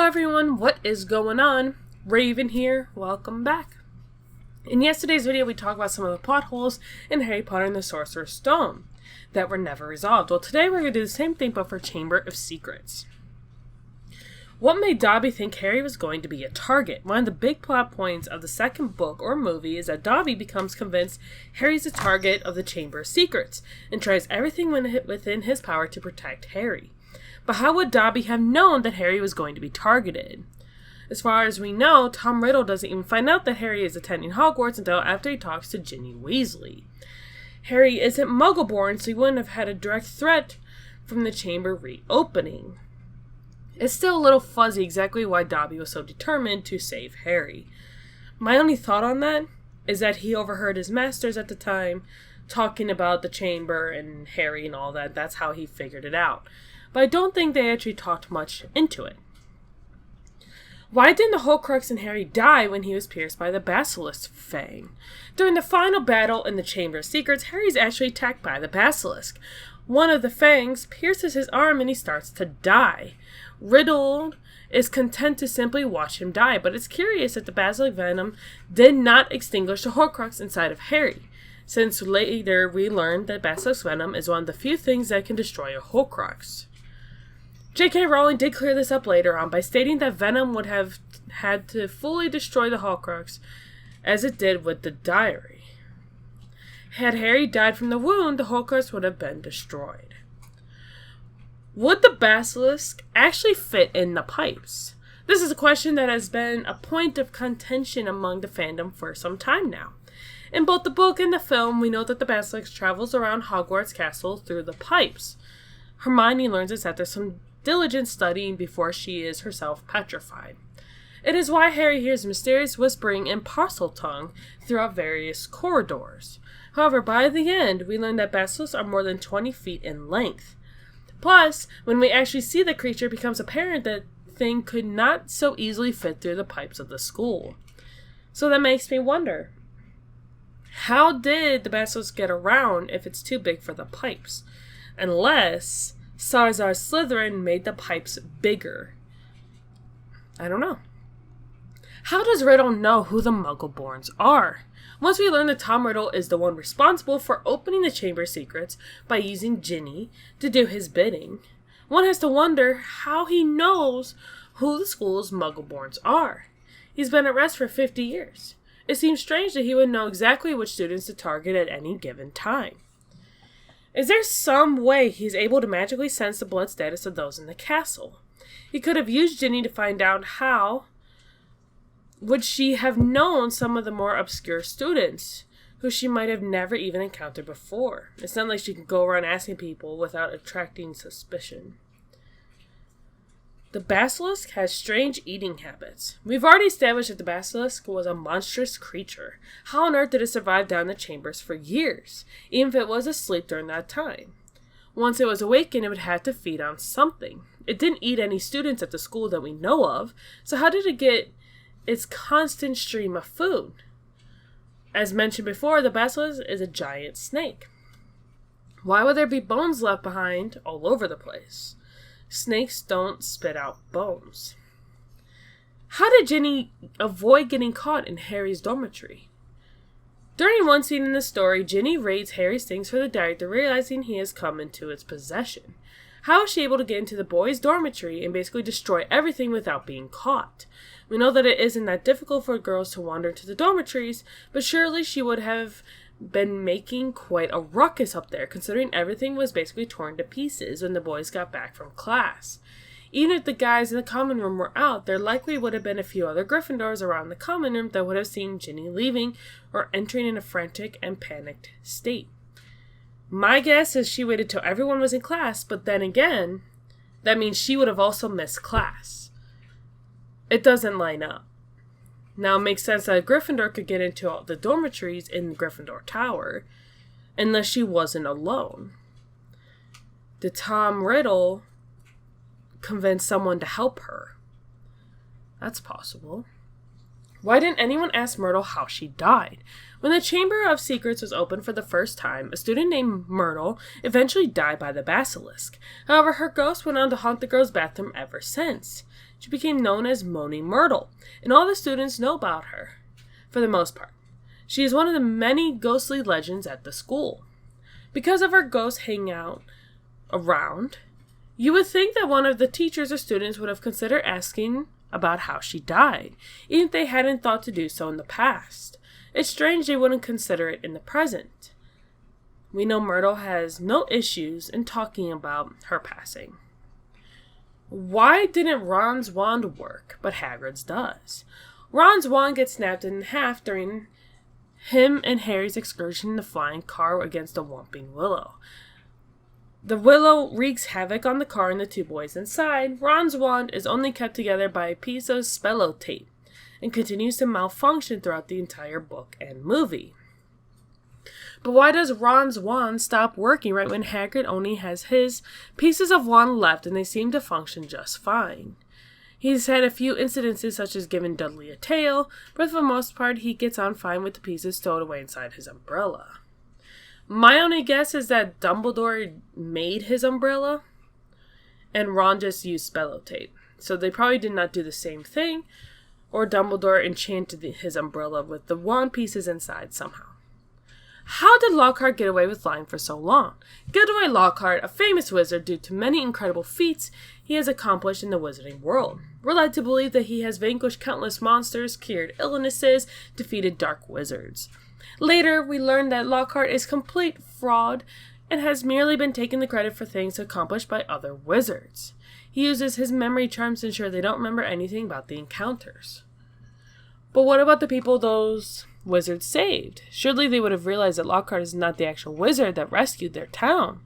everyone, what is going on? Raven here, welcome back. In yesterday's video we talked about some of the plot holes in Harry Potter and the Sorcerer's Stone that were never resolved. Well, today we're going to do the same thing but for Chamber of Secrets. What made Dobby think Harry was going to be a target? One of the big plot points of the second book or movie is that Dobby becomes convinced Harry's a target of the Chamber of Secrets and tries everything within his power to protect Harry. But how would Dobby have known that Harry was going to be targeted? As far as we know, Tom Riddle doesn't even find out that Harry is attending Hogwarts until after he talks to Ginny Weasley. Harry isn't Muggle-born, so he wouldn't have had a direct threat from the chamber reopening. It's still a little fuzzy exactly why Dobby was so determined to save Harry. My only thought on that is that he overheard his masters at the time talking about the chamber and Harry and all that. That's how he figured it out. But I don't think they actually talked much into it. Why didn't the Horcrux and Harry die when he was pierced by the Basilisk Fang? During the final battle in the Chamber of Secrets, Harry's actually attacked by the Basilisk. One of the fangs pierces his arm and he starts to die. Riddle is content to simply watch him die, but it's curious that the Basilisk venom did not extinguish the Horcrux inside of Harry, since later we learned that Basilisk venom is one of the few things that can destroy a Horcrux. J.K. Rowling did clear this up later on by stating that venom would have had to fully destroy the Horcrux as it did with the diary. Had Harry died from the wound, the Horcrux would have been destroyed. Would the Basilisk actually fit in the pipes? This is a question that has been a point of contention among the fandom for some time now. In both the book and the film, we know that the Basilisk travels around Hogwarts Castle through the pipes. Hermione learns this after some diligent studying before she is herself petrified. It is why Harry hears mysterious whispering and Parseltongue throughout various corridors. However, by the end, we learn that basilisks are more than 20 feet in length. Plus, when we actually see the creature, it becomes apparent that the thing could not so easily fit through the pipes of the school. So that makes me wonder, how did the basilisk get around if it's too big for the pipes? Unless Salazar Slytherin made the pipes bigger. I don't know. How does Riddle know who the Muggle-borns are? Once we learn that Tom Riddle is the one responsible for opening the Chamber of Secrets by using Ginny to do his bidding, one has to wonder how he knows who the school's Muggle-borns are. He's been at Rest for 50 years. It seems strange that he would know exactly which students to target at any given time. Is there some way he's able to magically sense the blood status of those in the castle? He could have used Ginny to find out how would she have known some of the more obscure students who she might have never even encountered before. It's not like she can go around asking people without attracting suspicion. The basilisk has strange eating habits. We've already established that the basilisk was a monstrous creature. How on earth did it survive down the chambers for years, even if it was asleep during that time? Once it was awakened, it would have to feed on something. It didn't eat any students at the school that we know of, so how did it get its constant stream of food? As mentioned before, the basilisk is a giant snake. Why would there be bones left behind all over the place? Snakes don't spit out bones. How did Ginny avoid getting caught in Harry's dormitory? During one scene in the story, Ginny raids Harry's things for the diary after realizing he has come into its possession. How is she able to get into the boys' dormitory and basically destroy everything without being caught? We know that it isn't that difficult for girls to wander into the dormitories, but surely she would have been making quite a ruckus up there, considering everything was basically torn to pieces when the boys got back from class. Even if the guys in the common room were out, there likely would have been a few other Gryffindors around the common room that would have seen Ginny leaving or entering in a frantic and panicked state. My guess is she waited till everyone was in class, but then again, that means she would have also missed class. It doesn't line up. Now, it makes sense that a Gryffindor could get into all the dormitories in the Gryffindor Tower, unless she wasn't alone. Did Tom Riddle convince someone to help her? That's possible. Why didn't anyone ask Myrtle how she died? When the Chamber of Secrets was opened for the first time, a student named Myrtle eventually died by the basilisk. However, her ghost went on to haunt the girls' bathroom ever since. she became known as Moaning Myrtle, and all the students know about her, for the most part. She is one of the many ghostly legends at the school. Because of her ghosts hanging out around, you would think that one of the teachers or students would have considered asking about how she died, even if they hadn't thought to do so in the past. It's strange they wouldn't consider it in the present. We know Myrtle has no issues in talking about her passing. Why didn't Ron's wand work, but Hagrid's does? Ron's wand gets snapped in half during him and Harry's excursion in the flying car against the Whomping Willow. The willow wreaks havoc on the car and the two boys inside. Ron's wand is only kept together by a piece of Spello tape and continues to malfunction throughout the entire book and movie. But why does Ron's wand stop working right when Hagrid only has his pieces of wand left and they seem to function just fine? He's had a few incidences such as giving Dudley a tail, but for the most part he gets on fine with the pieces stowed away inside his umbrella. My only guess is that Dumbledore made his umbrella and Ron just used Spello tape. So they probably did not do the same thing, or Dumbledore enchanted his umbrella with the wand pieces inside somehow. How did Lockhart get away with flying for so long? Gilderoy Lockhart, a famous wizard due to many incredible feats he has accomplished in the wizarding world. We're led to believe that he has vanquished countless monsters, cured illnesses, defeated dark wizards. Later, we learn that Lockhart is complete fraud and has merely been taking the credit for things accomplished by other wizards. He uses his memory charms to ensure they don't remember anything about the encounters. But what about the people those wizards saved? Surely they would have realized that Lockhart is not the actual wizard that rescued their town.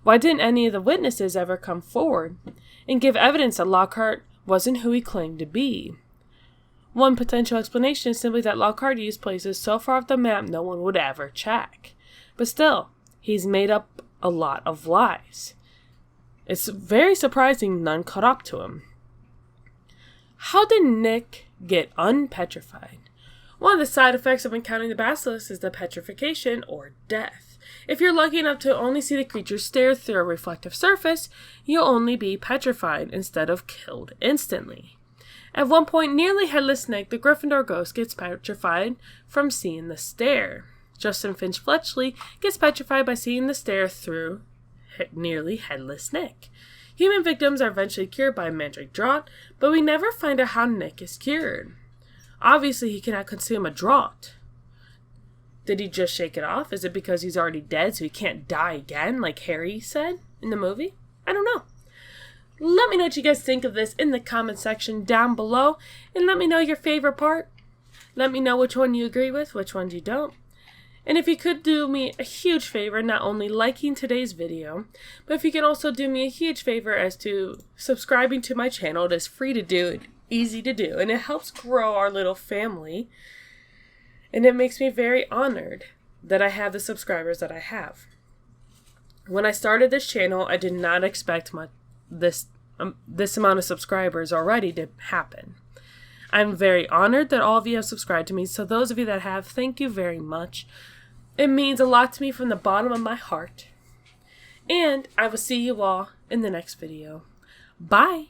Why didn't any of the witnesses ever come forward and give evidence that Lockhart wasn't who he claimed to be? One potential explanation is simply that Lockhart used places so far off the map no one would ever check. But still, he's made up a lot of lies. It's very surprising none caught up to him. How did Nick get unpetrified? One of the side effects of encountering the basilisk is the petrification, or death. If you're lucky enough to only see the creature stare through a reflective surface, you'll only be petrified instead of killed instantly. At one point, nearly headless Nick, the Gryffindor ghost, gets petrified from seeing the stare. Justin Finch Fletchley gets petrified by seeing the stare through nearly headless Nick. Human victims are eventually cured by Mandrake Draught, but we never find out how Nick is cured. Obviously, he cannot consume a draught. Did he just shake it off? Is it because he's already dead, so he can't die again, like Harry said in the movie? I don't know. Let me know what you guys think of this in the comment section down below, and let me know your favorite part. Let me know which one you agree with, which ones you don't. And if you could do me a huge favor, not only liking today's video, but if you can also do me a huge favor as to subscribing to my channel. It is free to do, it's easy to do, and it helps grow our little family. And it makes me very honored that I have the subscribers that I have. When I started this channel, I did not expect this amount of subscribers already to happen. I'm very honored that all of you have subscribed to me, so those of you that have, thank you very much. It means a lot to me from the bottom of my heart. And I will see you all in the next video. Bye!